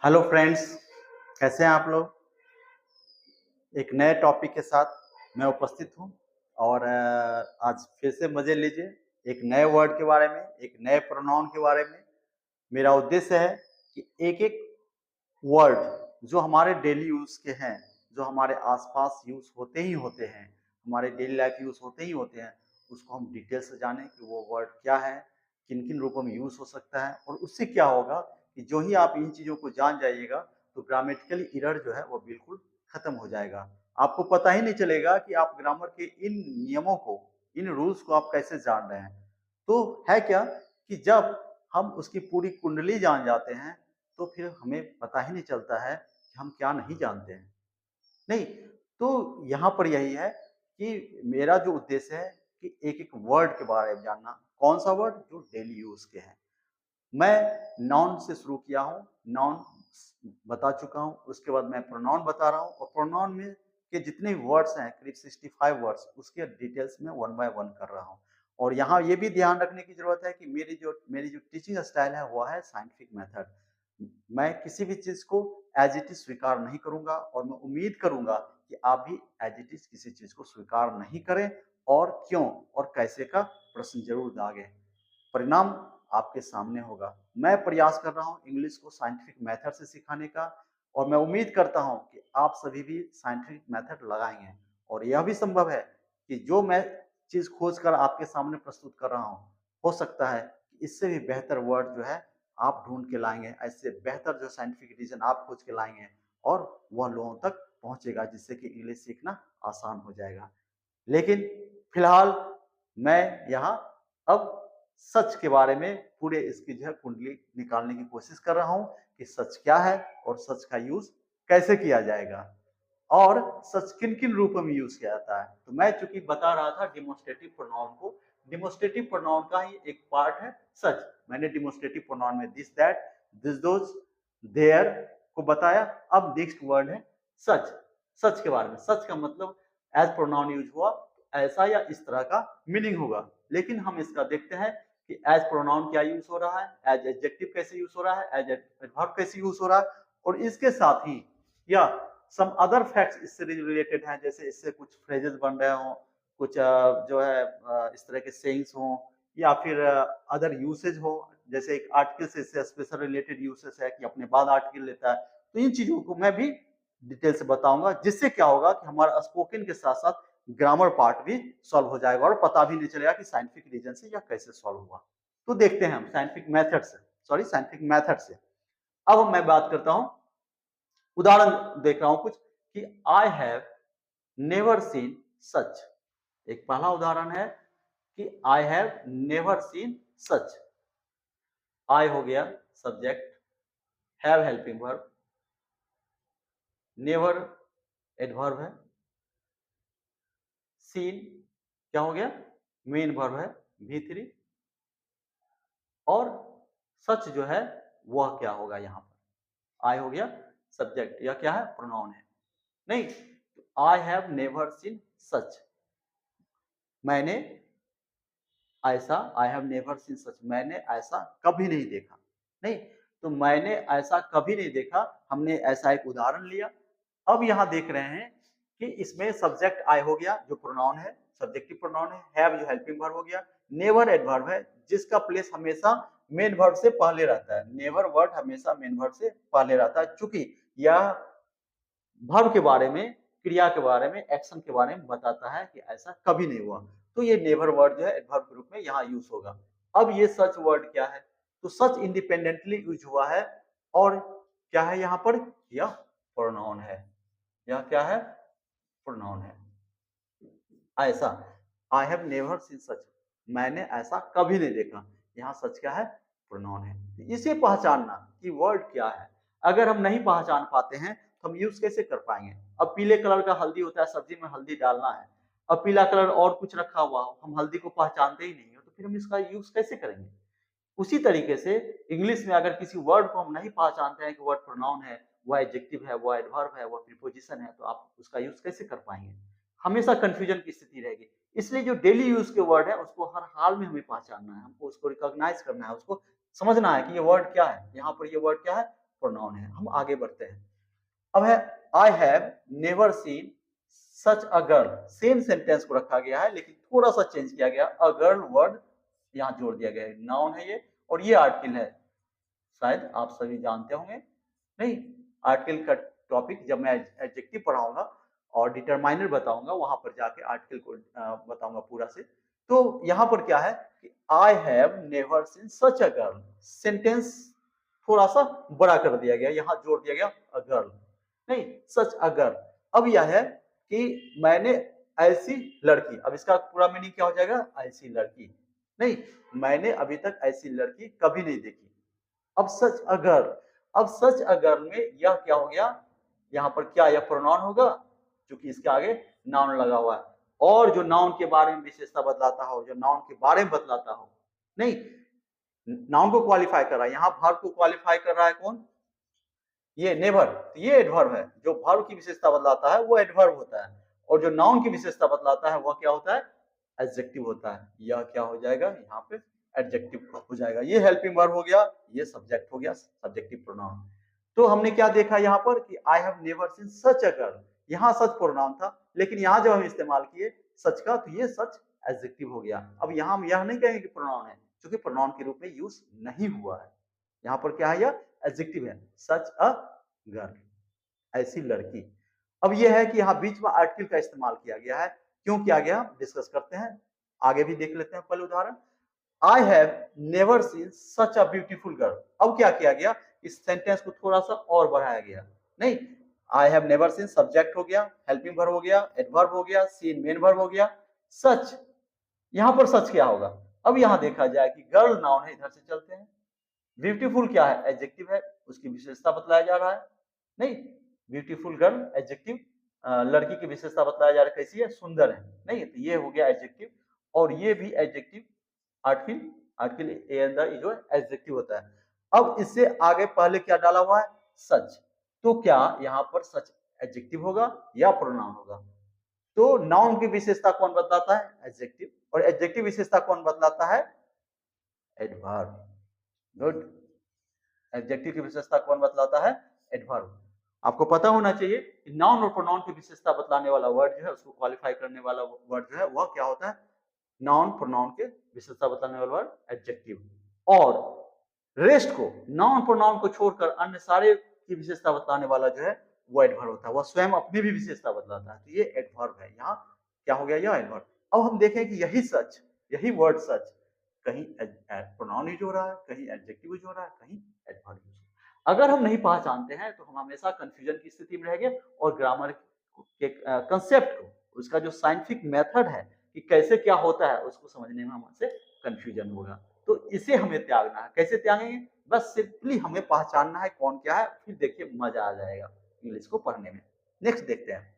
Hello friends, कैसे हैं आप लोग। एक नए टॉपिक के साथ मैं उपस्थित हूं और आज फिर से मजे लीजिए एक नए वर्ड के बारे में, एक नए प्रोनाउन के बारे में। मेरा उद्देश्य है कि एक एक वर्ड जो हमारे डेली यूज के हैं, जो हमारे आसपास यूज होते ही होते हैं, हमारे डेली लाइफ यूज होते ही होते हैं, उसको हम डिटेल से जानें कि वो वर्ड क्या है, किन किन रूपों में यूज हो सकता है। और उससे क्या होगा कि जो ही आप इन चीजों को जान जाइएगा तो ग्रामेटिकली एरर जो है वो बिल्कुल खत्म हो जाएगा। आपको पता ही नहीं चलेगा कि आप ग्रामर के इन नियमों को, इन रूल्स को आप कैसे जान रहे हैं। तो है क्या कि जब हम उसकी पूरी कुंडली जान जाते हैं तो फिर हमें पता ही नहीं चलता है कि हम क्या नहीं जानते हैं। नहीं, तो यहाँ पर यही है कि मेरा जो उद्देश्य है कि एक एक वर्ड के बारे में जानना। कौन सा वर्ड? जो डेली यूज के हैं। मैं नाउन से शुरू किया हूँ, नाउन बता चुका हूँ, उसके बाद मैं प्रोनाउन बता रहा हूँ और प्रोनाउन में के जितने वर्ड्स हैं, करीब 65 वर्ड्स, उसके डिटेल्स में वन बाय वन कर रहा हूँ। और यहाँ ये भी ध्यान रखने की जरूरत है कि मेरी जो टीचिंग स्टाइल है वो है साइंटिफिक मेथड। मैं किसी भी चीज को एज इट इज स्वीकार नहीं करूंगा और मैं उम्मीद करूंगा कि आप भी एज इट इज किसी चीज को स्वीकार नहीं करें, और क्यों और कैसे का प्रश्न जरूर दागे। परिणाम आपके सामने होगा। मैं प्रयास कर रहा हूं इंग्लिश को साइंटिफिक मेथड से सिखाने का, और मैं उम्मीद करता हूं कि आप सभी भी साइंटिफिक मेथड लगाएंगे। और यह भी संभव है कि जो मैं चीज खोज कर आपके सामने प्रस्तुत कर रहा हूं, हो सकता है कि इससे भी बेहतर वर्ड जो है आप ढूंढ के लाएंगे, ऐसे बेहतर जो साइंटिफिक रीजन आप खोज के लाएंगे और वह लोगों तक पहुंचेगा, जिससे कि इंग्लिश सीखना आसान हो जाएगा। लेकिन फिलहाल मैं यहाँ अब सच के बारे में पूरे इसकी जो है कुंडली निकालने की कोशिश कर रहा हूं कि सच क्या है और सच का यूज कैसे किया जाएगा और सच किन किन रूपों में यूज किया जाता है। तो मैं चूंकि बता रहा था डिमोस्ट्रेटिव प्रोनाउन को, डिमोस्ट्रेटिव प्रोनाउन का ही एक पार्ट है सच। मैंने डिमोस्ट्रेटिव प्रोनाउन में this, that, this, those, there को बताया। अब नेक्स्ट वर्ड है सच। सच के बारे में, सच का मतलब एज प्रोनाउन यूज हुआ ऐसा या इस तरह का मीनिंग होगा। लेकिन हम इसका देखते हैं कि एज प्रोनाउन क्या यूज हो रहा है, एज एडजेक्टिव कैसे यूज हो रहा है, एज एडवर्ब कैसे यूज हो रहा है, और इसके साथ ही या सम अदर फैक्ट्स इससे रिलेटेड हैं, जैसे इससे कुछ फ्रेजेस बन रहे हों, कुछ जो है इस तरह के सेइंग्स हों, या फिर अदर यूसेज हो, जैसे एक आर्टिकल से इससे स्पेशल रिलेटेड यूसेज है कि अपने बाद आर्टिकल लेता है। तो इन चीजों को मैं भी डिटेल से बताऊंगा, जिससे क्या होगा कि हमारा स्पोकन के साथ साथ ग्रामर पार्ट भी सॉल्व हो जाएगा और पता भी नहीं चलेगा कि साइंटिफिक रीजन से या कैसे सॉल्व हुआ। तो देखते हैं हम साइंटिफिक मेथड से, सॉरी साइंटिफिक मेथड से। अब मैं बात करता हूं, उदाहरण देख रहा हूं कुछ कि I have never seen such. एक पहला उदाहरण है कि I have never seen such. I हो गया subject, have helping verb, never adverb है, सीन क्या हो गया, मेन वर्ब है V3, और सच जो है वह क्या होगा यहाँ पर, आई हो गया सब्जेक्ट, या क्या है, प्रोनाउन है। नहीं, आई हैव नेवर सीन सच, मैंने ऐसा, आई हैव नेवर सीन सच, मैंने ऐसा कभी नहीं देखा। नहीं, तो मैंने ऐसा कभी नहीं देखा, हमने ऐसा एक उदाहरण लिया। अब यहाँ देख रहे हैं कि इसमें सब्जेक्ट आई हो गया जो प्रोनाउन है, सब्जेक्टिव प्रोनाउन है, हैव जो हेल्पिंग वर्ब हो गया, नेवर एडवर्ब है जिसका प्लेस हमेशा मेन वर्ब से पहले रहता है। नेवर वर्ड हमेशा मेन वर्ब से पहले रहता है, चूंकि यह वर्ब के बारे में, क्रिया के बारे में, एक्शन के बारे में बताता है कि ऐसा कभी नहीं हुआ। तो ये नेवर वर्ड जो है एडवर्ब के रूप में यहाँ यूज होगा। अब ये सच वर्ड क्या है, तो सच इंडिपेंडेंटली यूज हुआ है, और क्या है यहाँ पर, यह प्रोनाउन है। यह क्या है, प्रोनाउन है। ऐसा, आई हैव नेवर सीन सच, मैंने ऐसा कभी नहीं देखा, यहाँ सच क्या है, प्रोनाउन है। इसे पहचानना कि वर्ड क्या है, अगर हम नहीं पहचान पाते हैं तो हम यूज कैसे कर पाएंगे। अब पीले कलर का हल्दी होता है, सब्जी में हल्दी डालना है, अब पीला कलर और कुछ रखा हुआ हो, हम हल्दी को पहचानते ही नहीं हो, तो फिर हम इसका यूज कैसे करेंगे। उसी तरीके से इंग्लिश में अगर किसी वर्ड को हम नहीं पहचानते हैं कि वर्ड प्रोनाउन है, वह एडजेक्टिव है, वह एडवर्ब है, वह प्रीपोजिशन है, तो आप उसका यूज कैसे कर पाएंगे। हमेशा कंफ्यूजन की स्थिति रहेगी। इसलिए जो डेली यूज के वर्ड है उसको हर हाल में हमें पहचानना है, हमको उसको रिकॉग्नाइज करना है, उसको समझना है कि ये वर्ड क्या है, यहाँ पर ये वर्ड क्या है, प्रोनाउन है। हम आगे बढ़ते हैं। अब है आई have never seen such a girl. Same sentence को रखा गया है लेकिन थोड़ा सा चेंज किया गया, अ गर्ल वर्ड यहाँ जोड़ दिया गया है। नाउन है ये और ये आर्टिकल है, शायद आप सभी जानते होंगे। नहीं, आर्टिकल का टॉपिक जब मैं एडजेक्टिव पढ़ाऊंगा और डिटरमाइनर बताऊंगा वहां पर जाके आर्टिकल को बताऊंगा पूरा से। तो यहाँ पर क्या है कि I have never seen such a girl, sentence थोड़ा सा बड़ा कर दिया गया, यहाँ जोड़ दिया गया अ गर्ल, नहीं सच अ गर्ल। अब यह है कि मैंने ऐसी लड़की, अब इसका पूरा मीनिंग क्या हो जाएगा, ऐसी लड़की, नहीं मैंने अभी तक ऐसी लड़की कभी नहीं देखी। अब सच अगर, अब सच अगर में यह क्या हो गया, यहाँ पर क्या यह प्रोनाउन होगा, क्योंकि इसके आगे नाउन लगा हुआ है। और जो नाउन के बारे में विशेषता बतलाता हो, जो नाउन के बारे में बतलाता हो, नहीं नाउन को क्वालिफाई कर रहा है, यहाँ वर्ब को क्वालिफाई कर रहा है कौन, ये नेवर, ये एडवर्ब है। जो वर्ब की विशेषता बतलाता है वो एडवर्ब होता है, और जो नाउन की विशेषता बतलाता है वह क्या होता है, एडजेक्टिव होता है। यह क्या हो जाएगा यहाँ पे, एडजेक्टिव हो जाएगा। ये हेल्पिंग वर्ब हो गया, ये सब्जेक्ट हो गया, सब्जेक्टिव प्रोनाउन। तो हमने क्या देखा यहाँ पर कि I have never seen such a girl, यहाँ सच प्रोनाउन था, लेकिन यहाँ जब हम इस्तेमाल किए सच का तो ये सच एडजेक्टिव हो गया। अब यहाँ हम यह नहीं कहेंगे कि प्रोनाउन है, क्योंकि प्रोनाउन के रूप में यूज नहीं हुआ है। यहाँ पर क्या है, यह एडजेक्टिव है, सच अ गर्ल, ऐसी लड़की। अब यह है कि यहाँ बीच में आर्टिकल का इस्तेमाल किया गया है, क्यों किया गया डिस्कस करते हैं, आगे भी देख लेते हैं। पहले उदाहरण, आई have never seen such a beautiful girl. अब क्या किया गया, इस सेंटेंस को थोड़ा सा और बढ़ाया गया। नहीं, आई हैव नेवर सीन सब्जेक्ट हो गया, हेल्पिंग वर्ब हो गया, एडवर्ब हो गया, सीन मेन वर्ब हो गया, सच, यहाँ पर सच क्या होगा। अब यहाँ देखा जाए कि गर्ल नाउन है, इधर से चलते हैं। ब्यूटीफुल क्या है, एडजेक्टिव है, उसकी विशेषता बतलाया जा रहा है। नहीं, ब्यूटीफुल गर्ल एडजेक्टिव, लड़की की विशेषता बतलाया जा रहा है, कैसी है, सुंदर है। नहीं, तो ये हो गया एडजेक्टिव, और ये भी एडजेक्टिव, आर्टिकल, आर्टिकल ए जो एडजेक्टिव होता है। अब इससे आगे पहले क्या डाला हुआ है, सच। तो क्या यहाँ पर सच एडजेक्टिव होगा या प्रोनाउन होगा। तो नाउन की विशेषता कौन बतलाता है, एडजेक्टिव, और एडजेक्टिव विशेषता कौन बतलाता है, एडवर्ब। गुड, एडजेक्टिव की विशेषता कौन बतलाता है, एडवर्ब। आपको पता होना चाहिए कि नाउन और प्रोनाउन की विशेषता बतलाने वाला वर्ड जो है, उसको क्वालिफाई करने वाला वर्ड जो है वह क्या होता है, नाउन प्रोनाउन के विशेषता बतलाने वाला वर्ड एडजेक्टिव। और रेस्ट को, नाउन प्रोनाउन को छोड़कर अन्य सारे की विशेषता बतलाने वाला जो है वो एडवर्ब होता है, वह स्वयं अपनी भी विशेषता बतलाता है। तो ये एडवर्ब है, यहाँ क्या हो गया, यह एडवर्ब। अब हम देखें कि यही सच, यही वर्ड सच कहीं प्रोनाउन यूज हो रहा है, कहीं एडजेक्टिव यूज हो रहा है, कहीं एडवर्ब यूज हो रहा है। अगर हम नहीं पहचानते हैं तो हम हमेशा कंफ्यूजन की स्थिति में रहेंगे, और ग्रामर के कंसेप्ट को, उसका जो साइंटिफिक मेथड है कि कैसे क्या होता है, उसको समझने में हमसे कंफ्यूजन होगा। तो इसे हमें त्यागना है। कैसे त्यागेंगे, बस सिंपली हमें पहचानना है कौन क्या है, फिर देखिए मजा आ जाएगा इंग्लिश को पढ़ने में। नेक्स्ट देखते हैं,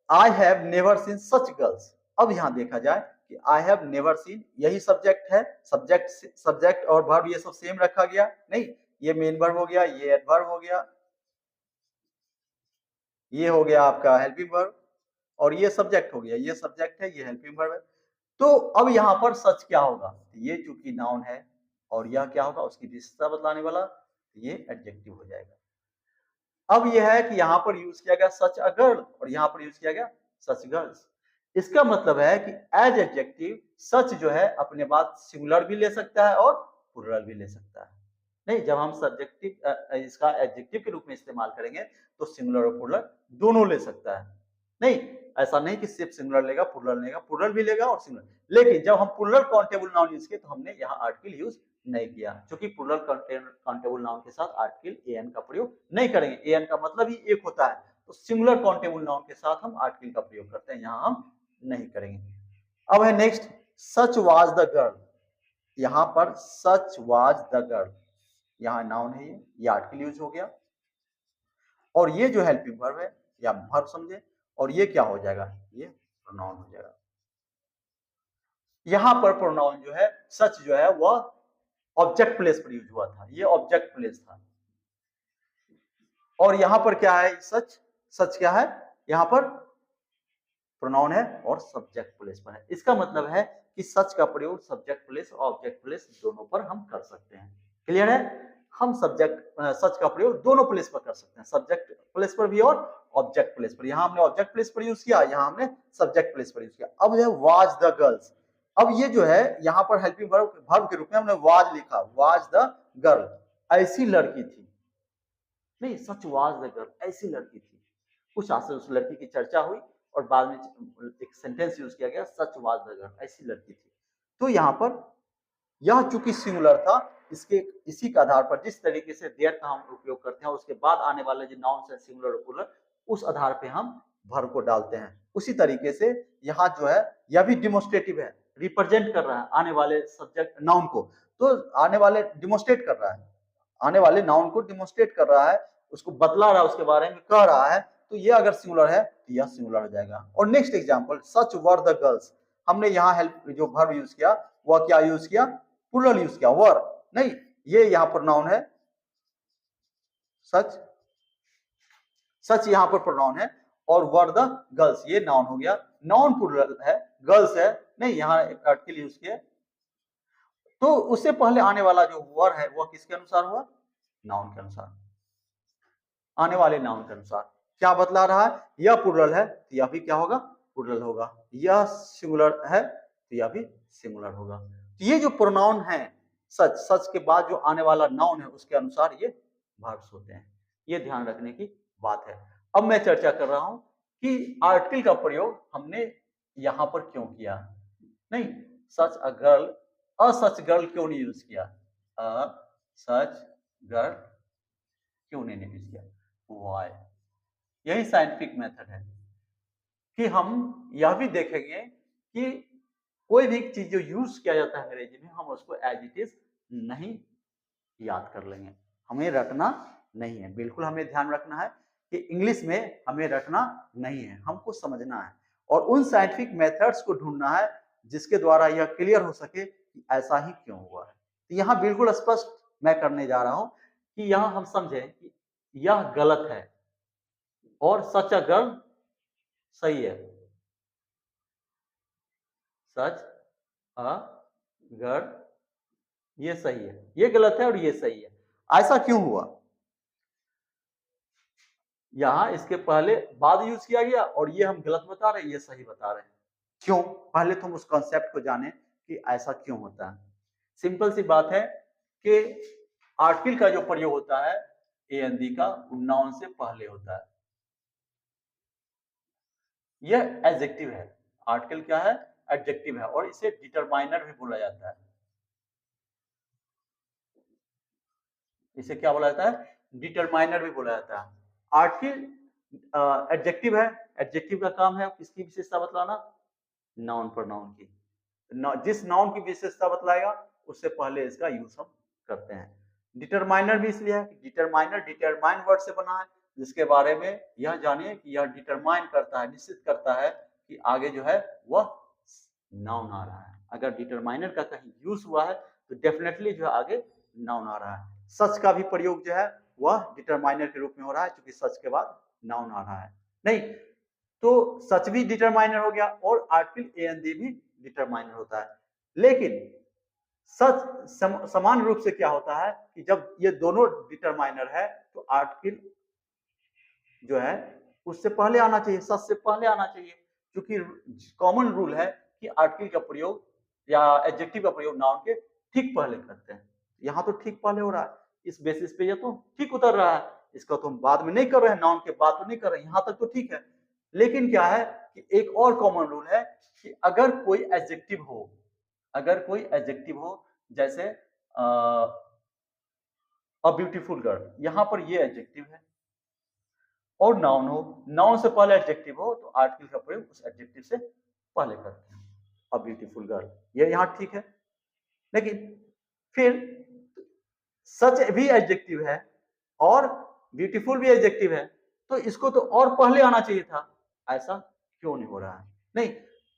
आई have never seen such girls. अब यहां देखा जाए कि आई हैव नेवर सीन, यही सब्जेक्ट है, सब्जेक्ट और वर्ब ये सब सेम रखा गया। नहीं, ये मेन वर्ब हो गया, ये एडवर्ब हो गया, ये हो गया आपका हेल्पिंग वर्ब, और ये सब्जेक्ट हो गया, ये सब्जेक्ट है, ये हेल्पिंग वर्ब है। तो अब यहाँ पर सच क्या होगा, ये चूंकि नाउन है और यह क्या होगा, उसकी विशेषता बतलाने वाला, ये एडजेक्टिव हो जाएगा। अब यह है कि यहाँ पर यूज किया गया सच अ गर्ल, और यहाँ पर यूज किया गया सच गर्ल्स। इसका मतलब है कि एज एडजेक्टिव सच जो है अपने बाद सिंगुलर भी ले सकता है और प्लूरल भी ले सकता है। नहीं, जब हम सब्जेक्टिव इसका एडजेक्टिव के रूप में इस्तेमाल करेंगे तो सिंगुलर और प्लूरल दोनों ले सकता है। नहीं, ऐसा नहीं कि सिर्फ सिंगुलर लेगा, प्लूरल लेगा, प्लूरल भी लेगा और सिंगुलर। लेकिन जब हम प्लूरल काउंटेबल नाउन यूज किए तो हमने यहाँ आर्टिकल यूज नहीं किया, क्योंकि प्लूरल काउंटेबल नाउन के साथ आर्टिकल एन का प्रयोग नहीं करेंगे। एन का मतलब ही एक होता है, तो सिंगुलर काउंटेबल नाउन के साथ हम आर्टिकल का प्रयोग करते हैं, यहाँ हम नहीं करेंगे। अब है next, such was the girl. यहाँ पर सच वाज द गर्ल, यहाँ नाउन है, ये आर्टिकल यूज हो गया, और ये जो हेल्पिंग वर्ब है या वर्ब समझे, और ये क्या हो जाएगा, ये प्रोनाउन हो जाएगा। यहां पर प्रोनाउन जो है, सच जो है वह ऑब्जेक्ट प्लेस पर यूज हुआ था, ये ऑब्जेक्ट प्लेस था। और यहां पर क्या है, सच, सच क्या है, यहां पर प्रोनाउन है और सब्जेक्ट प्लेस पर है। इसका मतलब है कि सच का प्रयोग सब्जेक्ट प्लेस और ऑब्जेक्ट प्लेस दोनों पर हम कर सकते हैं। क्लियर है। हम सब्जेक्ट सच का प्रयोग दोनों प्लेस पर कर सकते हैं, सब्जेक्ट प्लेस पर भी और ऑब्जेक्ट प्लेस पर। यहाँ हमने ऑब्जेक्ट प्लेस पर यूज किया, यहाँ हमने सब्जेक्ट प्लेस पर यूज किया। अब है वाज द गर्ल्स। अब ये जो है यहाँ पर हेल्पिंग वर्ब के रूप में हमने वाज लिखा, वाज द गर्ल, ऐसी लड़की थी। नहीं, सच वाज द गर्ल, ऐसी लड़की थी। कुछ आशा उस लड़की की चर्चा हुई और बाद में एक सेंटेंस यूज किया गया, सच वाज द गर्ल, ऐसी लड़की थी। तो यहाँ पर यह चूंकि सिंगुलर था, इसके इसी के आधार पर जिस तरीके से देयर का हम उपयोग करते हैं, उसके बाद आने वाले जो नाउन है सिंगुलर और प्लूरल, उस आधार पे हम वर्ब को डालते हैं। उसी तरीके से यहाँ जो है यह भी डिमोस्ट्रेटिव है, रिप्रेजेंट कर रहा है आने वाले सब्जेक्ट नाउन को। तो आने वाले डिमोस्ट्रेट कर रहा है, आने वाले नाउन को डिमोस्ट्रेट कर रहा है, उसको बतला रहा है, उसके बारे में कह रहा है। तो ये अगर सिंगुलर है तो यह सिंगुलर हो जाएगा। और next example, such were the girls. हमने यहाँ हेल्प जो वर्ब यूज किया वह क्या यूज किया, प्लूरल यूज किया, वर नहीं, ये यहाँ पर नाउन है सच, सच यहाँ पर प्रोनाउन है, और वर द गर्ल्स ये नाउन हो गया। नाउन प्लूरल है, गर्ल्स है नहीं, यहाँ आर्टिकल यूज किया। तो उससे पहले आने वाला जो वर है वह किसके अनुसार हुआ, नाउन के अनुसार, आने वाले नाउन के अनुसार। क्या बतला रहा है, यह प्लूरल है तो यह भी क्या होगा, प्लूरल होगा। यह सिंगुलर है तो यह भी सिंगुलर होगा। तो ये जो प्रोनाउन है सच, सच के बाद जो आने वाला नाउन है उसके अनुसार ये वर्ब्स होते हैं। ये ध्यान रखने की बात है। अब मैं चर्चा कर रहा हूं कि आर्टिकल का प्रयोग हमने यहां पर क्यों किया। नहीं, सच अ गर्ल, असच गर्ल क्यों नहीं यूज किया, सच गर्ल क्यों नहीं यूज किया, वाई। यही साइंटिफिक मेथड है कि हम यह भी देखेंगे कि कोई भी चीज जो यूज किया जाता है अंग्रेजी में, हम उसको एज इट इज नहीं याद कर लेंगे, हमें रटना नहीं है। बिल्कुल हमें ध्यान रखना है कि इंग्लिश में हमें रटना नहीं है, हमको समझना है और उन साइंटिफिक मेथड्स को ढूंढना है जिसके द्वारा यह क्लियर हो सके कि ऐसा ही क्यों हुआ है। तो यहाँ बिल्कुल स्पष्ट मैं करने जा रहा हूं कि यहाँ हम समझे कि यह गलत है और सच अ गर्ल सही है, सच अ गर्ल ये सही है, ये गलत है और ये सही है। ऐसा क्यों हुआ, यहां इसके पहले बाद यूज किया गया और ये हम गलत बता रहे हैं, ये सही बता रहे हैं। क्यों, पहले तो हम उस कॉन्सेप्ट को जाने कि ऐसा क्यों होता है। सिंपल सी बात है कि आर्टिकल का जो प्रयोग होता है एएनडी का, नाउन से पहले होता है। यह एडजेक्टिव है, आर्टिकल क्या है, एडजेक्टिव है, और इसे डिटरमाइनर भी बोला जाता है। इसे क्या बोला जाता है, डिटरमाइनर भी बोला जाता है। आर्टिकल एडजेक्टिव है, एडजेक्टिव का काम है किसकी विशेषता बतलाना, नाउन प्रोनाउन की। जिस नाउन की विशेषता बतलाएगा उससे पहले इसका यूज हम करते हैं। डिटरमाइनर भी इसलिए है कि डिटरमाइनर डिटरमाइन वर्ड से बना है, जिसके बारे में यह जानिए कि यह डिटरमाइन करता है, निश्चित करता है कि आगे जो है वह नाउन आ रहा है। अगर डिटरमाइनर का कहीं यूज हुआ है तो डेफिनेटली जो है आगे नाउन आ रहा है। सच का भी प्रयोग जो है वह डिटरमाइनर के रूप में हो रहा है, क्योंकि सच के बाद नाउन आ रहा है। नहीं तो सच भी डिटरमाइनर हो गया और आर्टिकल एएनडी भी डिटरमाइनर होता है। लेकिन सच समान रूप से क्या होता है कि जब ये दोनों डिटरमाइनर है तो आर्टिकल जो है उससे पहले आना चाहिए, सच से पहले आना चाहिए, क्योंकि कॉमन रूल है कि आर्टिकल का प्रयोग या एडजेक्टिव का प्रयोग नाउन के ठीक पहले करते हैं। यहाँ तो ठीक पहले हो रहा है, इस बेसिस पे ये तो ठीक उतर रहा है, इसका तो हम बाद में नहीं कर रहे हैं, नाउन के बाद तो नहीं कर रहे हैं, यहाँ तक तो ठीक है। लेकिन क्या है कि एक और कॉमन रूल है कि अगर कोई एडजेक्टिव हो, अगर कोई एडजेक्टिव हो, जैसे अ ब्यूटीफुल गर्ल, यहाँ पर ये एडजेक्टिव है, और नाउन हो, नाउन से पहले एडजेक्टिव हो तो आर्टिकल का प्रयोग उस एडजेक्टिव से पहले करते हैं, अ ब्यूटीफुल गर्ल, ये यहाँ ठीक है। लेकिन फिर सच भी एडजेक्टिव है और ब्यूटीफुल भी एडजेक्टिव है, तो इसको तो और पहले आना चाहिए था, ऐसा क्यों नहीं हो रहा है। नहीं,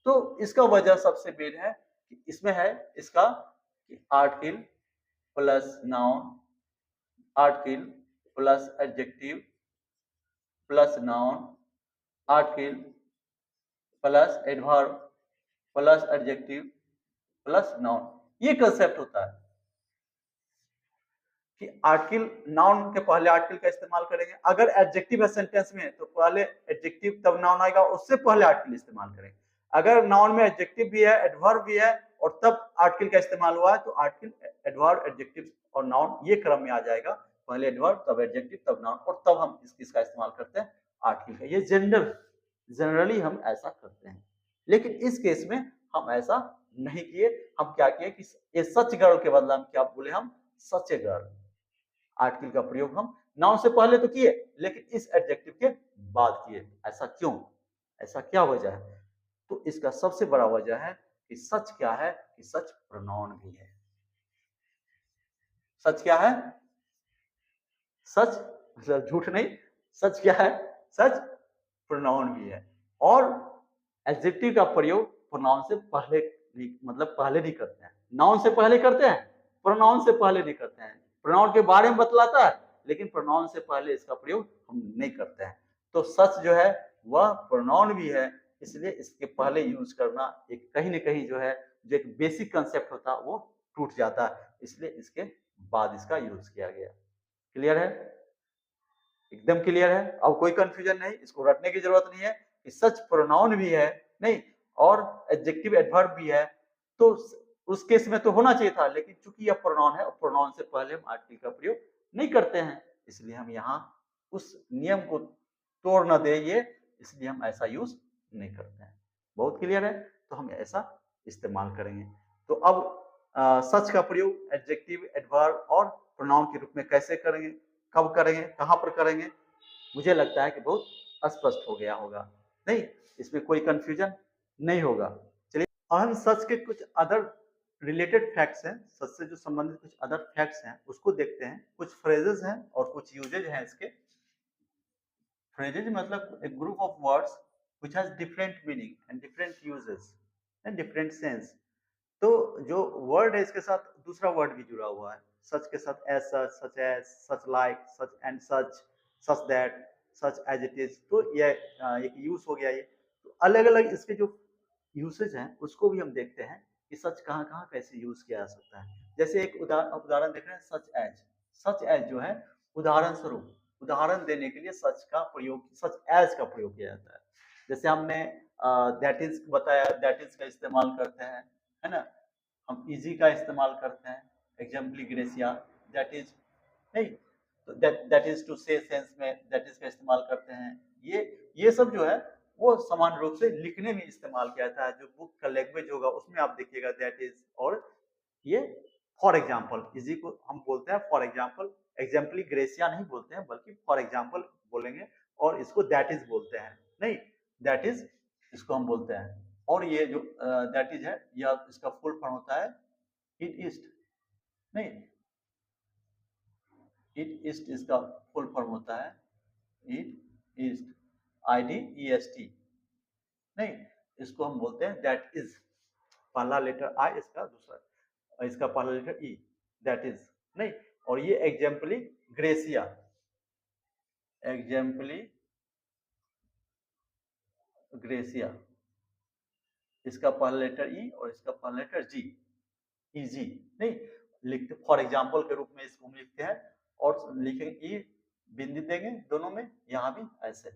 तो इसका वजह सबसे मेन है कि इसमें है इसका article plus noun, article plus adjective plus noun, article plus adverb plus adjective plus noun, ये कंसेप्ट होता है। कि आर्टिकल नाउन के पहले आर्टिकल का इस्तेमाल करेंगे। अगर एडजेक्टिव है सेंटेंस में तो पहले एडजेक्टिव तब नाउन आएगा, उससे पहले आर्टिकल इस्तेमाल करेंगे। अगर नाउन में एडजेक्टिव भी है, एडवर्ब भी है और तब आर्टिकल का इस्तेमाल हुआ है तो आर्टिकल, एडवर्ब, एडजेक्टिव और नाउन ये क्रम में आ जाएगा। पहले एडवर्ब, तब एडजेक्टिव, तब नाउन और तब हम इसका इस्तेमाल करते हैं आर्टिकल का। ये जनरली हम ऐसा करते हैं, लेकिन इस केस में हम ऐसा नहीं किए। हम क्या किए कि ये सच गर्ल के बदला हम क्या बोले, हम सच ए गर्ल। आर्टिकल का प्रयोग हम नाउन से पहले तो किए लेकिन इस एडजेक्टिव के बाद किए। ऐसा क्यों, ऐसा क्या वजह है? तो इसका सबसे बड़ा वजह है कि सच क्या है कि सच प्रोनाउन भी है। सच क्या है? सच मतलब झूठ नहीं, सच क्या है? सच प्रोनाउन भी है। और एडजेक्टिव का प्रयोग प्रोनाउन से पहले मतलब पहले नहीं करते हैं, नाउन से पहले करते हैं, प्रोनाउन से पहले नहीं करते हैं। प्रोनाउन के बारे में बतलाता है लेकिन प्रोनाउन से पहले इसका प्रयोग हम नहीं करते हैं। तो सच जो है वह प्रोनाउन भी है, इसलिए इसके पहले यूज करना एक कहीं ना कहीं जो है जो एक बेसिक कंसेप्ट होता है वो टूट जाता है, इसलिए इसके बाद इसका यूज किया गया। क्लियर है? एकदम क्लियर है। अब कोई कंफ्यूजन नहीं, इसको रटने की जरूरत नहीं है कि सच प्रोनाउन भी है नहीं और एडजेक्टिव एडवर्ब भी है, तो उस केस में तो होना चाहिए था, लेकिन चूंकि यह प्रोनाउन है और प्रोनाउन से पहले हम आर्टिकल का प्रयोग नहीं करते हैं, इसलिए हम यहाँ उस नियम को तोड़ न दे ये, इसलिए हम ऐसा यूज नहीं करते हैं। बहुत क्लियर है? तो हम ऐसा इस्तेमाल करेंगे। तो अब सच का प्रयोग एडजेक्टिव, एडवर्ब और प्रोनाउन के रूप में कैसे करेंगे, कब करेंगे, कहां पर करेंगे, मुझे लगता है कि बहुत स्पष्ट हो गया होगा। नहीं, इसमें कोई कंफ्यूजन नहीं होगा। चलिए हम सच के कुछ अदर रिलेटेड फैक्ट्स हैं, सच से जो संबंधित कुछ अदर फैक्ट्स हैं उसको देखते हैं। कुछ फ्रेजेस हैं और कुछ यूजेज हैं इसके। फ्रेजेज मतलब a group of words which has different meaning and different uses and different sense। तो जो वर्ड है इसके साथ दूसरा वर्ड भी जुड़ा हुआ है। सच के साथ as such like, such and such that, such as it is. तो ये एक यूज हो गया ये। तो अलग अलग इसके जो यूसेज हैं उसको भी हम देखते हैं कि सच कहाँ कहाँ कैसे यूज किया जा सकता है। जैसे एक उदाहरण देख रहे हैं, सच एज। सच एज जो है उदाहरण स्वरूप, उदाहरण देने के लिए सच का प्रयोग, सच एज का प्रयोग किया जाता है। जैसे हमने दैट इज बताया, दैट इज का इस्तेमाल करते हैं, है ना। हम इजी का इस्तेमाल करते हैं, एग्जाम्पली ग्रेसिया, दैट इज नहीं, तो दैट इज टू से सेंस में दैट इज का इस्तेमाल करते हैं। ये सब जो है वो समान रूप से लिखने में इस्तेमाल किया जाता है। जो बुक का लैंग्वेज होगा उसमें आप देखिएगा दैट इज, और ये फॉर एग्जाम्पल, इजी को हम बोलते हैं फॉर एग्जाम्पल, एग्जाम्पली ग्रेसिया नहीं बोलते हैं बल्कि फॉर एग्जाम्पल बोलेंगे, और इसको दैट इज बोलते हैं। नहीं, दैट इज इसको हम बोलते हैं। और ये जो दैट इज है यह इसका फुल फॉर्म होता है इट ईस्ट। नहीं, इट ईस्ट इसका फुल फॉर्म होता है इट ईस्ट, IDEST। नहीं, इसको हम बोलते हैं दैट इज, पहला लेटर आई, इसका दूसरा, इसका पहला लेटर ई, दैट इज। नहीं, और ये एग्जाम्पली ग्रेसिया, एग्जाम्पली ग्रेसिया, इसका पहला लेटर ई और इसका पहला लेटर जी, इजी। नहीं, लिखते फॉर एग्जाम्पल के रूप में इसको हम लिखते हैं और लिखेंगे ई, बिंदी देंगे दोनों में, यहाँ भी ऐसे,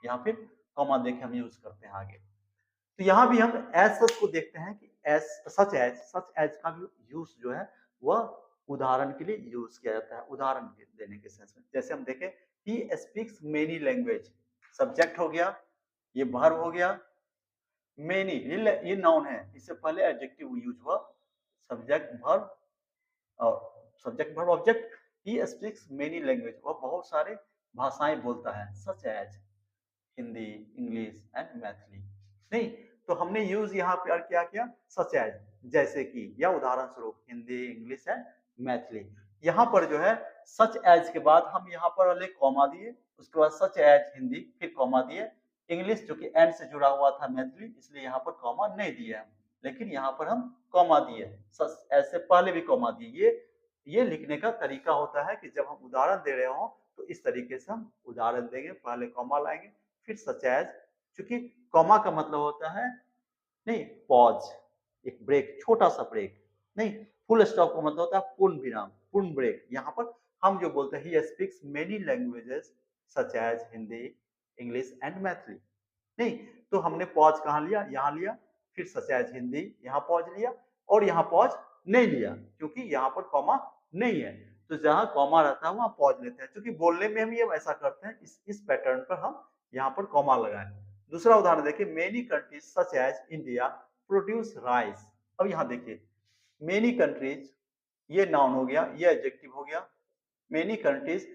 यहाँ फिर कॉमा देके हम यूज करते हैं आगे। तो यहाँ भी हम एज सच को देखते हैं कि एज सच एज का भी यूज जो है वह उदाहरण के लिए यूज किया जाता है, उदाहरण देने के सेंस में। जैसे हम देखें, ही स्पीक्स मेनी लैंग्वेज, सब्जेक्ट हो गया, ये वर्ब हो गया, मेनी ये नाउन है, इससे पहले एडजेक्टिव यूज हुआ, सब्जेक्ट वर्ब और subject verb object. He speaks many language, वह बहुत सारे भाषाएं बोलता है, such as Hindi, English and Maithili. नहीं, तो हमने यूज यहाँ पर क्या किया, सच एज, जैसे कि, या उदाहरण स्वरूप हिंदी, इंग्लिश एंड मैथिली। यहाँ पर जो है सच एज के बाद हम यहाँ पर वाले कॉमा दिए, उसके बाद सच एज हिंदी, फिर कॉमा दिए। इंग्लिश जो कि एंड से जुड़ा हुआ था मैथिली, इसलिए यहाँ पर कॉमा नहीं दिए हम, लेकिन यहाँ पर हम कॉमा दिए, सच एज से पहले भी कॉमा दिए। ये लिखने का तरीका होता है कि जब हम उदाहरण दे रहे हो तो इस तरीके से हम उदाहरण देंगे, पहले कॉमा लाएंगे फिर सच एज। चूंकि कॉमा का मतलब होता है नहीं पॉज, एक ब्रेक, छोटा सा ब्रेक। नहीं, फुल स्टॉप का मतलब होता है पूर्ण विराम, पूर्ण ब्रेक। यहाँ पर हम जो बोलते हैं he speaks many languages such as Hindi, English and Maithili. नहीं, तो हमने पॉज कहाँ लिया, यहाँ लिया, फिर सच एज हिंदी यहाँ पॉज लिया और यहाँ पॉज नहीं लिया क्योंकि यहाँ पर कॉमा नहीं है। तो जहां कॉमा रहता है वहां पॉज लेते हैं, क्योंकि बोलने में हम ये ऐसा करते हैं, इस पैटर्न पर हम यहाँ पर कॉमा लगाए। दूसरा उदाहरण देखिए, many countries such as India produce rice. अब यहाँ देखिए मेनी कंट्रीज, ये नाउन हो गया, ये एडजेक्टिव हो गया। Many countries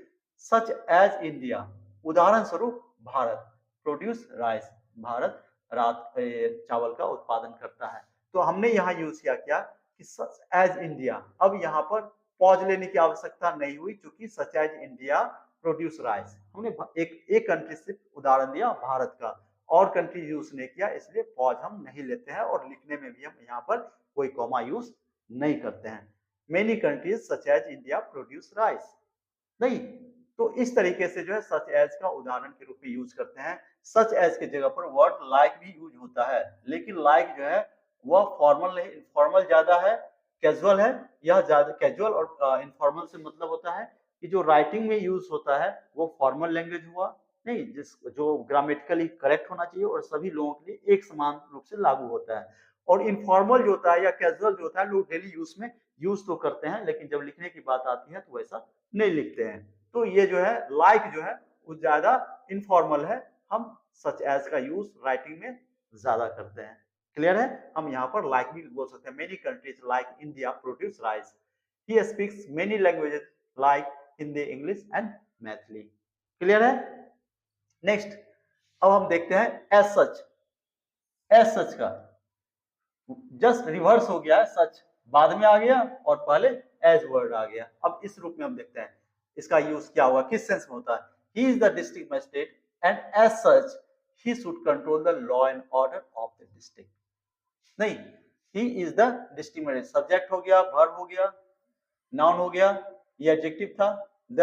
such as India, उदाहरण स्वरूप भारत, प्रोड्यूस राइस, भारत चावल का उत्पादन करता है। तो हमने यहाँ यूज किया क्या कि सच एज इंडिया। अब यहाँ पर पॉज लेने की आवश्यकता नहीं हुई क्योंकि such as India produce rice, हमने एक कंट्री से उदाहरण दिया भारत का, और कंट्री यूज नहीं किया, इसलिए पॉज हम नहीं लेते हैं और लिखने में भी हम यहाँ पर कोई कॉमा यूज नहीं करते हैं। Many countries such as India produce rice. नहीं, तो इस तरीके से जो है सच एज का उदाहरण के रूप में यूज करते हैं। सच एज के जगह पर वर्ड लाइक भी यूज होता है, लेकिन लाइक जो है वह फॉर्मल नहीं, इनफॉर्मल ज्यादा है, कैजुअल है। यह ज्यादा कैजुअल और इनफॉर्मल से मतलब होता है कि जो राइटिंग में यूज होता है वो फॉर्मल लैंग्वेज हुआ, नहीं जो ग्रामेटिकली करेक्ट होना चाहिए और सभी लोगों के लिए एक समान रूप से लागू होता है। और इनफॉर्मल जो होता है या कैजुअल जो होता है लोग डेली यूज में यूज तो करते हैं, लेकिन जब लिखने की बात आती है तो वैसा नहीं लिखते हैं। तो ये जो है लाइक जो है वो ज्यादा इनफॉर्मल है, हम सच एज का यूज राइटिंग में ज्यादा करते हैं। क्लियर है? हम यहाँ पर लाइक भी बोल सकते हैं। Many countries like India produce rice, he speaks many languages like Hindi, English and Maithili. Clear है? नेक्स्ट, अब हम देखते हैं एज सच। एज सच का जस्ट रिवर्स हो गया है, सच बाद में आ गया और पहले एज वर्ड आ गया। अब इस रूप में हम देखते हैं इसका यूज क्या हुआ, किस सेंस में होता है। He is the district magistrate and as such he should control the law and order of the district. नहीं, he is the district magistrate, subject हो गया, वर्ब हो गया, नाउन हो गया, ये एडजेक्टिव था द।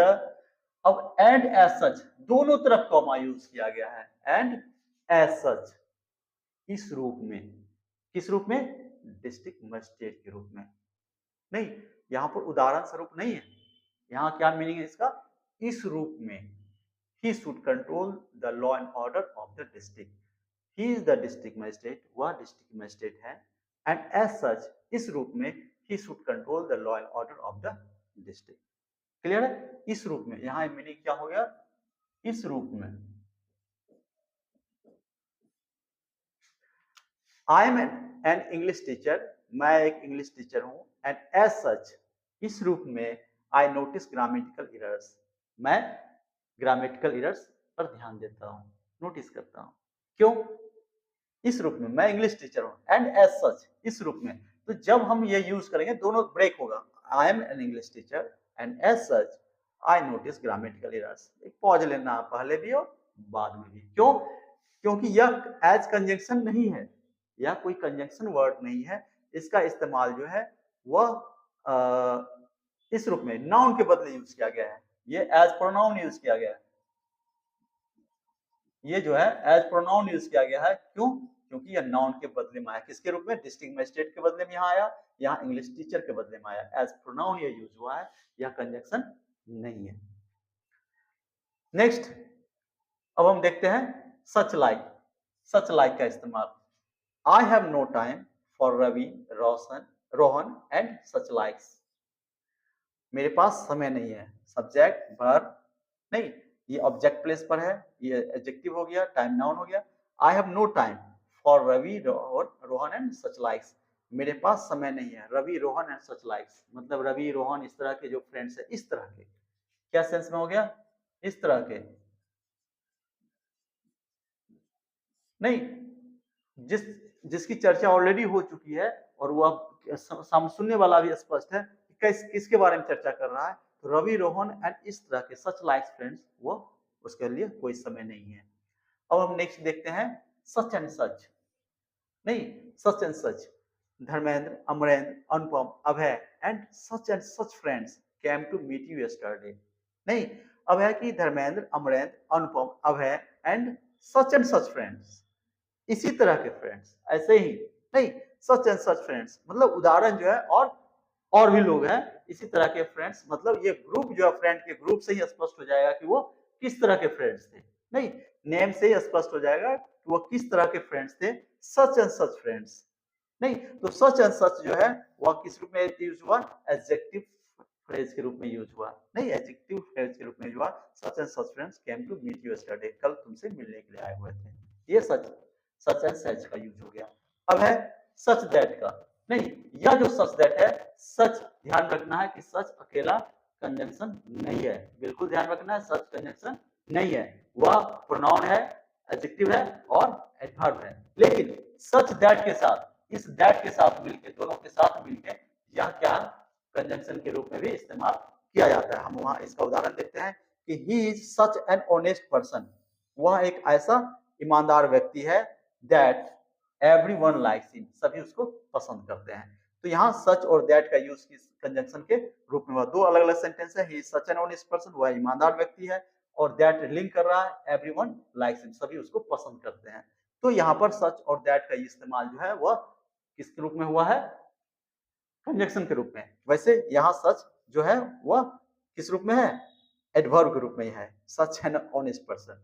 अब एंड एज सच दोनों तरफ कॉमा यूज किया गया है, एंड एज सच इस रूप में, किस रूप में, डिस्ट्रिक्ट मजिस्ट्रेट के रूप में। नहीं, यहां पर उदाहरण स्वरूप नहीं है, यहां क्या मीनिंग है इसका, इस रूप में। ही should control the law and order of the district, he is the district magistrate, वह डिस्ट्रिक्ट मजिस्ट्रेट है, एंड एज सच इस रूप में ही should control the law and order of the district. Clear है? इस रूप में, यहां मीनिंग क्या हो गया, इस रूप में। आई एम एन इंग्लिश टीचर, मैं एक इंग्लिश टीचर हूं, एंड एज सच इस रूप में आई नोटिस ग्रामेटिकल एरर्स, मैं ग्रामेटिकल एरर्स पर ध्यान देता हूं, नोटिस करता हूं। क्यों? इस रूप में, मैं इंग्लिश टीचर हूं, एंड एज सच इस रूप में। तो जब हम ये यूज करेंगे दोनों ब्रेक होगा, I am an English teacher and as such I notice grammatical errors. एक पॉज लेना पहले भी और बाद में भी। क्यों? क्योंकि यह एज कंजंक्शन नहीं है, यह कोई कंजंक्शन वर्ड नहीं है, इसका इस्तेमाल जो है वह इस रूप में नाउन के बदले यूज किया गया है, ये एज प्रोनाउन यूज किया गया है, ये जो है एज प्रोनाउन यूज किया गया है। क्यों? क्योंकि यह नाउन के बदले में आया, किसके रूप में, डिस्ट्रिक्ट मजिस्ट्रेट के बदले में यहाँ आया, यहाँ इंग्लिश टीचर के बदले में आया, एज प्रोनाउन यह यूज हुआ है, यह कंजंक्शन नहीं है। नेक्स्ट, अब हम देखते हैं सच लाइक। सच लाइक का इस्तेमाल, I have no time for Ravi, Rohan and such likes. मेरे पास समय नहीं है, सब्जेक्ट वर्ब नहीं, ये ऑब्जेक्ट प्लेस पर है, ये एडजेक्टिव हो गया, टाइम नाउन हो गया। I have no time for Ravi, Rohan and such likes. मेरे पास समय नहीं है, Ravi, Rohan and such likes, मतलब रवि, रोहन इस तरह के जो फ्रेंड्स है, इस तरह के, क्या सेंस में हो गया, इस तरह के। नहीं, जिसकी चर्चा ऑलरेडी हो चुकी है और वह सुनने वाला भी स्पष्ट है कि किसके बारे में चर्चा कर रहा है, तो रवि, रोहन एंड इस तरह के सच लाइक्स फ्रेंड्स, वो उसके लिए कोई समय नहीं है। अब हम नेक्स्ट देखते हैं सच एंड सच। नहीं, such and such, Dharmendra, Amarendra, Anupam, Abhay and such friends came to meet you yesterday. नहीं, अभय की Dharmendra, Amarendra, Anupam, Abhay and such friends, इसी तरह के फ्रेंड्स, ऐसे ही नहीं, सच एंड सच फ्रेंड्स मतलब उदाहरण जो है और भी लोग हैं, इसी तरह के फ्रेंड्स, मतलब ये ग्रुप जो है फ्रेंड के ग्रुप से ही स्पष्ट हो जाएगा कि वो किस तरह के फ्रेंड्स थे। नहीं, नेम से ही स्पष्ट हो जाएगा कि वो किस तरह के फ्रेंड्स थे, सच एंड सच फ्रेंड्स। नहीं, तो सच एंड सच जो है वह किस रूप में यूज हुआ, एडजेक्टिव फ्रेज के रूप में यूज हुआ। नहीं, एडजेक्टिव फ्रेज के रूप में यूज हुआ, such and such friends came to meet you yesterday, कल तुमसे मिलने के लिए आए हुए थे। ये सच एंड सच का यूज हो गया। अब है सच दैट का। नहीं, यह जो सच दैट है, सच ध्यान रखना है कि सच अकेला कंजंक्शन नहीं है, बिल्कुल ध्यान रखना है, सच कंजंक्शन नहीं है, वह प्रोनाउन है, एडजेक्टिव है और एडवर्ब है। लेकिन सच दैट के साथ, इस दैट के साथ मिलके, दोनों के साथ मिलके यह क्या कंजंक्शन के रूप में भी इस्तेमाल किया जाता है। हम वहां इसका उदाहरण देखते हैं कि he is such an honest person, वह एक ऐसा ईमानदार व्यक्ति है, दैट एवरीवन लाइक्स हिम, सभी उसको पसंद करते हैं। तो यहाँ सच और दैट का यूज किस कंजंक्शन के रूप में हुआ। दो अलग अलग सेंटेंस है, he is such an honest person, वह ईमानदार व्यक्ति है, और दैट लिंक कर रहा है एवरीवन लाइक्स हिम, सभी उसको पसंद करते हैं। तो यहाँ पर सच और दैट का इस्तेमाल जो है वह किसके रूप में हुआ है, कंजंक्शन के रूप में। वैसे यहाँ सच जो है वह किस रूप में है, एडवर्ब के रूप में है, सच एन ऑनेस्ट पर्सन।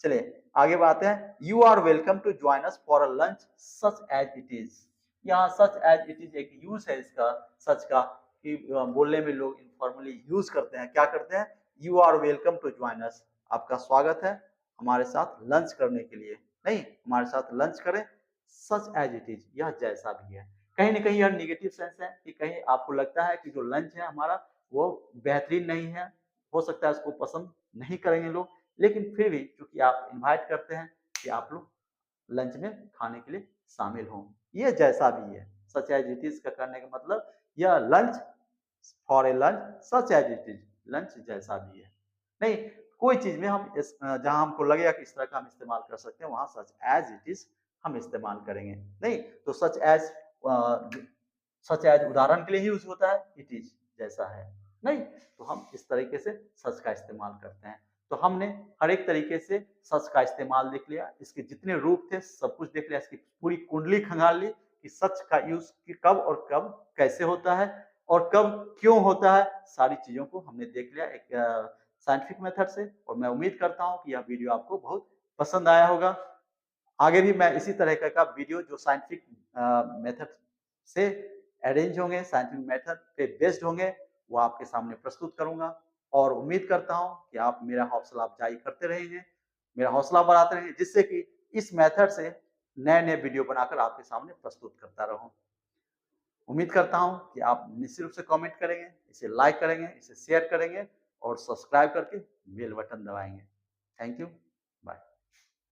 चलिए आगे बात है, you are welcome to join us for a lunch such as it is. यहाँ सच एज इट इज एक यूज है इसका, सच का, कि बोलने में लोग इनफॉर्मली यूज करते हैं, क्या करते हैं, you are welcome to join us, आपका स्वागत है हमारे साथ लंच करने के लिए। नहीं, हमारे साथ लंच करें, सच एज इट इज, यह जैसा भी है। कहीं ना कहीं यह निगेटिव सेंस है कि कहीं आपको लगता है कि जो लंच है हमारा वो बेहतरीन नहीं है, हो सकता है उसको पसंद नहीं करेंगे लोग, लेकिन फिर भी क्योंकि आप इनवाइट करते हैं कि आप लोग लंच में खाने के लिए शामिल हों, ये जैसा भी है। सच एज इट इज का करने का मतलब यह lunch for a lunch such as it is, lunch जैसा भी है। नहीं, कोई चीज में हम जहां हमको लगेगा कि इस तरह का हम इस्तेमाल कर सकते हैं, वहां सच एज इट इज हम इस्तेमाल करेंगे। नहीं, तो सच एज उदाहरण के लिए यूज होता है, इट इज जैसा है। नहीं, तो हम इस तरीके से सच का इस्तेमाल करते हैं। तो हमने हर एक तरीके से सच का इस्तेमाल देख लिया, इसके जितने रूप थे सब कुछ देख लिया, इसकी पूरी कुंडली खंगाल ली कि सच का यूज कब और कब कैसे होता है और कब क्यों होता है, सारी चीजों को हमने देख लिया एक साइंटिफिक मेथड से। और मैं उम्मीद करता हूं कि यह वीडियो आपको बहुत पसंद आया होगा। आगे भी मैं इसी तरह का वीडियो जो साइंटिफिक मेथड से अरेंज होंगे, साइंटिफिक मेथड पे बेस्ड होंगे, वो आपके सामने प्रस्तुत करूंगा। और उम्मीद करता हूं कि आप मेरा हौसला अफजाई करते रहेंगे, मेरा हौसला बढ़ाते रहेंगे, जिससे कि इस मेथड से नए नए वीडियो बनाकर आपके सामने प्रस्तुत करता रहूं। उम्मीद करता हूं कि आप निश्चित रूप से कमेंट करेंगे, इसे लाइक करेंगे, इसे शेयर करेंगे और सब्सक्राइब करके बेल बटन दबाएंगे। Thank you, bye.